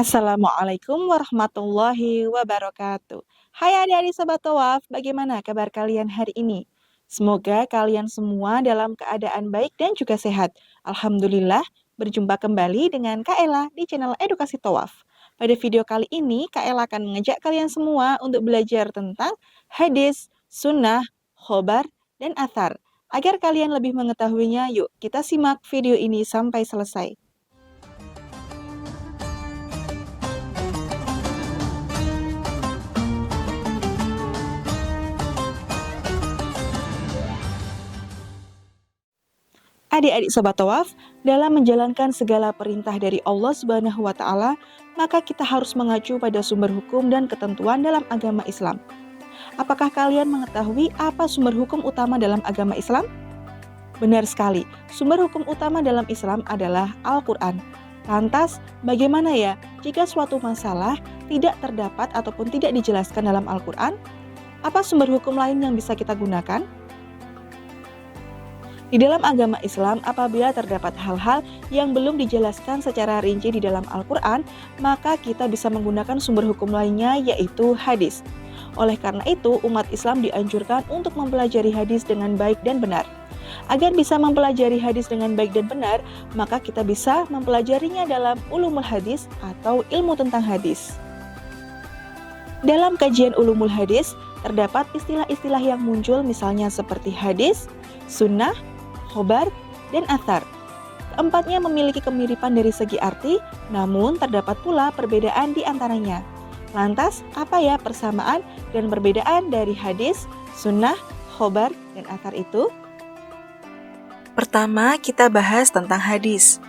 Assalamualaikum warahmatullahi wabarakatuh. Hai adik-adik Sobat Tawaf, bagaimana kabar kalian hari ini? Semoga kalian semua dalam keadaan baik dan juga sehat. Alhamdulillah, berjumpa kembali dengan Kak Ella di channel Edukasi Tawaf. Pada video kali ini, Kak Ella akan mengajak kalian semua untuk belajar tentang hadis, sunnah, khobar, dan athar. Agar kalian lebih mengetahuinya, yuk kita simak video ini sampai selesai. Adik-adik Sobat Tawaf, dalam menjalankan segala perintah dari Allah Subhanahu wa Ta'ala, maka kita harus mengacu pada sumber hukum dan ketentuan dalam agama Islam. Apakah kalian mengetahui apa sumber hukum utama dalam agama Islam? Benar sekali, sumber hukum utama dalam Islam adalah Al-Quran. Lantas, bagaimana ya jika suatu masalah tidak terdapat ataupun tidak dijelaskan dalam Al-Quran? Apa sumber hukum lain yang bisa kita gunakan? Di dalam agama Islam, apabila terdapat hal-hal yang belum dijelaskan secara rinci di dalam Al-Quran, maka kita bisa menggunakan sumber hukum lainnya, yaitu hadis. Oleh karena itu, umat Islam dianjurkan untuk mempelajari hadis dengan baik dan benar. Agar bisa mempelajari hadis dengan baik dan benar, maka kita bisa mempelajarinya dalam ulumul hadis atau ilmu tentang hadis. Dalam kajian ulumul hadis, terdapat istilah-istilah yang muncul misalnya seperti hadis, sunnah, khobar, dan athar. Keempatnya memiliki kemiripan dari segi arti, namun terdapat pula perbedaan di antaranya. Lantas, apa ya persamaan dan perbedaan dari hadis, sunnah, khobar, dan athar itu? Pertama, kita bahas tentang hadis.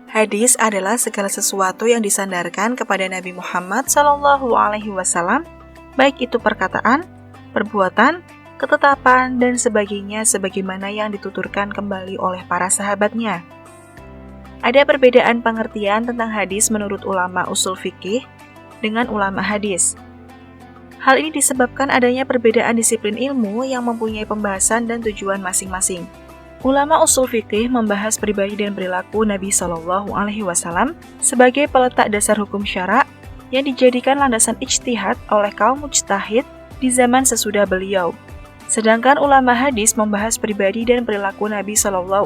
Hadis adalah segala sesuatu yang disandarkan kepada Nabi Muhammad SAW, baik itu perkataan, perbuatan, ketetapan, dan sebagainya sebagaimana yang dituturkan kembali oleh para sahabatnya. Ada perbedaan pengertian tentang hadis menurut ulama usul fikih dengan ulama hadis. Hal ini disebabkan adanya perbedaan disiplin ilmu yang mempunyai pembahasan dan tujuan masing-masing. Ulama usul fikih membahas pribadi dan perilaku Nabi SAW sebagai peletak dasar hukum syara yang dijadikan landasan ijtihad oleh kaum mujtahid di zaman sesudah beliau. Sedangkan ulama hadis membahas pribadi dan perilaku Nabi SAW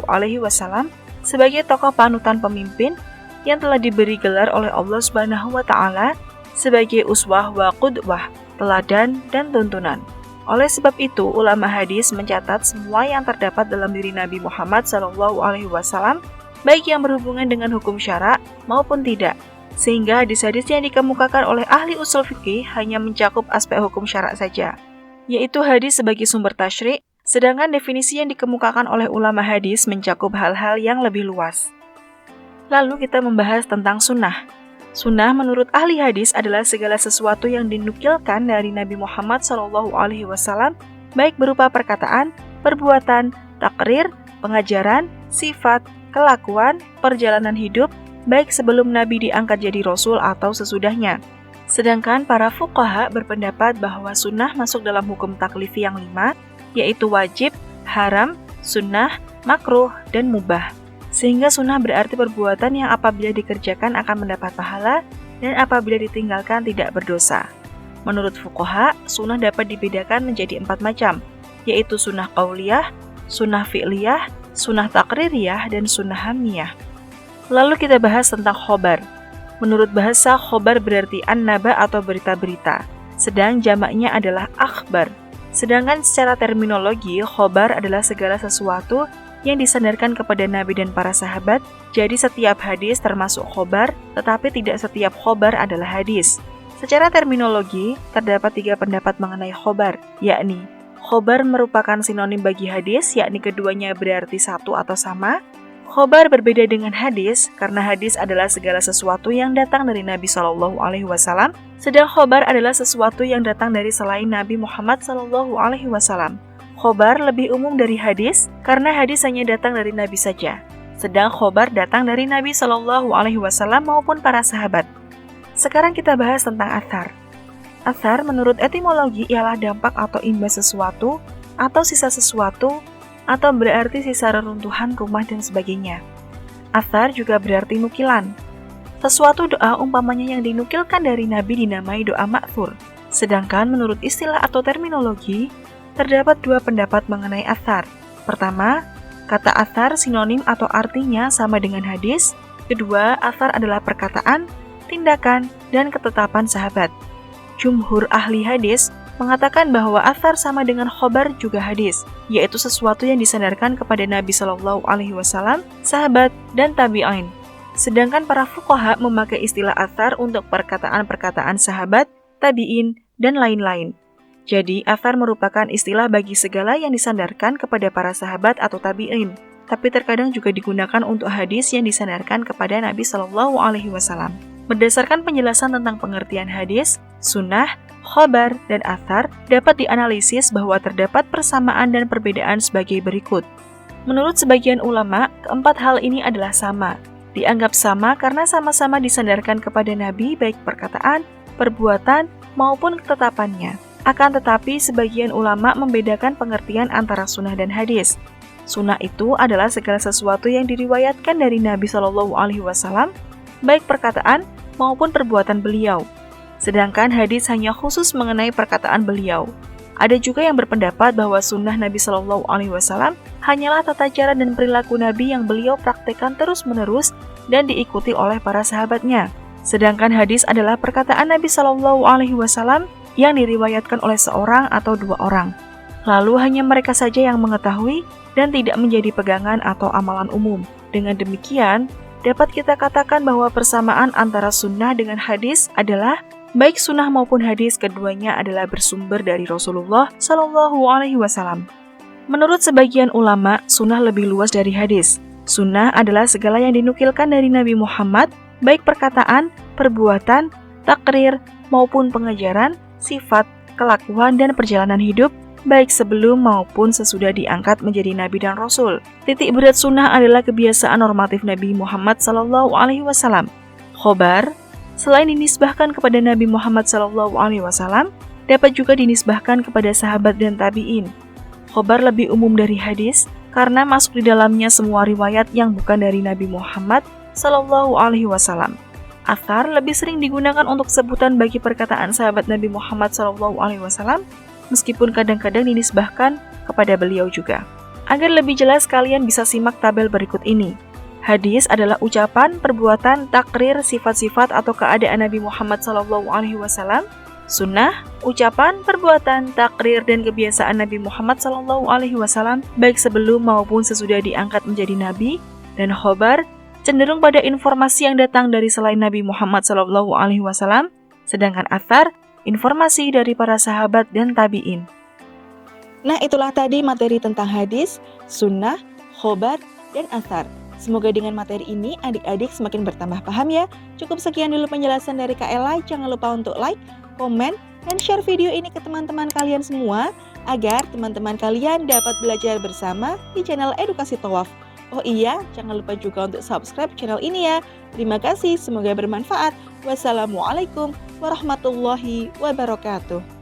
sebagai tokoh panutan pemimpin yang telah diberi gelar oleh Allah Subhanahu wa Ta'ala sebagai uswah wa qudwah, teladan dan tuntunan. Oleh sebab itu, ulama hadis mencatat semua yang terdapat dalam diri Nabi Muhammad SAW, baik yang berhubungan dengan hukum syara maupun tidak, sehingga hadis-hadis yang dikemukakan oleh ahli usul fikih hanya mencakup aspek hukum syara saja, yaitu hadis sebagai sumber tasyri', sedangkan definisi yang dikemukakan oleh ulama hadis mencakup hal-hal yang lebih luas. Lalu kita membahas tentang sunnah. Sunnah menurut ahli hadis adalah segala sesuatu yang dinukilkan dari Nabi Muhammad SAW, baik berupa perkataan, perbuatan, takrir, pengajaran, sifat, kelakuan, perjalanan hidup, baik sebelum Nabi diangkat jadi Rasul atau sesudahnya. Sedangkan para fuqaha berpendapat bahwa sunnah masuk dalam hukum taklifi yang 5, yaitu wajib, haram, sunnah, makruh, dan mubah. Sehingga sunnah berarti perbuatan yang apabila dikerjakan akan mendapat pahala, dan apabila ditinggalkan tidak berdosa. Menurut fuqaha, sunnah dapat dibedakan menjadi 4 macam, yaitu sunnah qauliyah, sunnah fi'liyah, sunnah takririyah, dan sunnah hamiyah. Lalu kita bahas tentang khobar. Menurut bahasa, khobar berarti an-naba atau berita-berita, sedang jamaknya adalah akhbar. Sedangkan secara terminologi, khobar adalah segala sesuatu yang disandarkan kepada Nabi dan para sahabat, jadi setiap hadis termasuk khobar, tetapi tidak setiap khobar adalah hadis. Secara terminologi, terdapat 3 pendapat mengenai khobar, yakni khobar merupakan sinonim bagi hadis, yakni keduanya berarti satu atau sama. Khobar berbeda dengan hadis, karena hadis adalah segala sesuatu yang datang dari Nabi SAW, sedang khobar adalah sesuatu yang datang dari selain Nabi Muhammad SAW. Khobar lebih umum dari hadis, karena hadis hanya datang dari Nabi saja, sedang khobar datang dari Nabi SAW maupun para sahabat. Sekarang kita bahas tentang athar. Athar menurut etimologi ialah dampak atau imbas sesuatu, atau sisa sesuatu, atau berarti sisa reruntuhan rumah dan sebagainya. Athar juga berarti nukilan. Sesuatu doa umpamanya yang dinukilkan dari Nabi dinamai doa ma'thur. Sedangkan menurut istilah atau terminologi, terdapat dua pendapat mengenai athar. Pertama, kata athar sinonim atau artinya sama dengan hadis. Kedua, athar adalah perkataan, tindakan, dan ketetapan sahabat. Jumhur ahli hadis mengatakan bahwa athar sama dengan khobar juga hadis, yaitu sesuatu yang disandarkan kepada Nabi Shallallahu Alaihi Wasallam, sahabat, dan tabi'in. Sedangkan para fuqaha memakai istilah athar untuk perkataan-perkataan sahabat, tabi'in, dan lain-lain. Jadi, athar merupakan istilah bagi segala yang disandarkan kepada para sahabat atau tabi'in, tapi terkadang juga digunakan untuk hadis yang disandarkan kepada Nabi Shallallahu Alaihi Wasallam. Berdasarkan penjelasan tentang pengertian hadis, sunnah, khobar, dan athar dapat dianalisis bahwa terdapat persamaan dan perbedaan sebagai berikut. Menurut sebagian ulama, keempat hal ini adalah sama. Dianggap sama karena sama-sama disandarkan kepada Nabi baik perkataan, perbuatan, maupun ketetapannya. Akan tetapi, sebagian ulama membedakan pengertian antara sunnah dan hadis. Sunnah itu adalah segala sesuatu yang diriwayatkan dari Nabi Shallallahu Alaihi Wasallam, baik perkataan maupun perbuatan beliau. Sedangkan hadis hanya khusus mengenai perkataan beliau. Ada juga yang berpendapat bahwa sunnah Nabi Shallallahu Alaihi Wasallam hanyalah tata cara dan perilaku Nabi yang beliau praktekkan terus-menerus dan diikuti oleh para sahabatnya. Sedangkan hadis adalah perkataan Nabi Shallallahu Alaihi Wasallam yang diriwayatkan oleh seorang atau dua orang. Lalu hanya mereka saja yang mengetahui dan tidak menjadi pegangan atau amalan umum. Dengan demikian, dapat kita katakan bahwa persamaan antara sunnah dengan hadis adalah baik sunnah maupun hadis keduanya adalah bersumber dari Rasulullah Shallallahu Alaihi Wasallam. Menurut sebagian ulama, sunnah lebih luas dari hadis. Sunnah adalah segala yang dinukilkan dari Nabi Muhammad, baik perkataan, perbuatan, takrir, maupun pengajaran, sifat, kelakuan, dan perjalanan hidup, baik sebelum maupun sesudah diangkat menjadi Nabi dan Rasul. Titik berat sunnah adalah kebiasaan normatif Nabi Muhammad Shallallahu Alaihi Wasallam. Khobar, selain dinisbahkan kepada Nabi Muhammad SAW, dapat juga dinisbahkan kepada sahabat dan tabi'in. Khobar lebih umum dari hadis karena masuk di dalamnya semua riwayat yang bukan dari Nabi Muhammad SAW. Athar lebih sering digunakan untuk sebutan bagi perkataan sahabat Nabi Muhammad SAW, meskipun kadang-kadang dinisbahkan kepada beliau juga. Agar lebih jelas, kalian bisa simak tabel berikut ini. Hadis adalah ucapan, perbuatan, takrir, sifat-sifat atau keadaan Nabi Muhammad SAW. Sunnah, ucapan, perbuatan, takrir, dan kebiasaan Nabi Muhammad SAW baik sebelum maupun sesudah diangkat menjadi Nabi. Dan khobar, cenderung pada informasi yang datang dari selain Nabi Muhammad SAW. Sedangkan athar, informasi dari para sahabat dan tabi'in. Nah, itulah tadi materi tentang hadis, sunnah, khobar, dan athar. Semoga dengan materi ini adik-adik semakin bertambah paham ya. Cukup sekian dulu penjelasan dari Kak Ella. Jangan lupa untuk like, komen, dan share video ini ke teman-teman kalian semua agar teman-teman kalian dapat belajar bersama di channel Edukasi Thawaf. Oh iya, jangan lupa juga untuk subscribe channel ini ya. Terima kasih, semoga bermanfaat. Wassalamualaikum warahmatullahi wabarakatuh.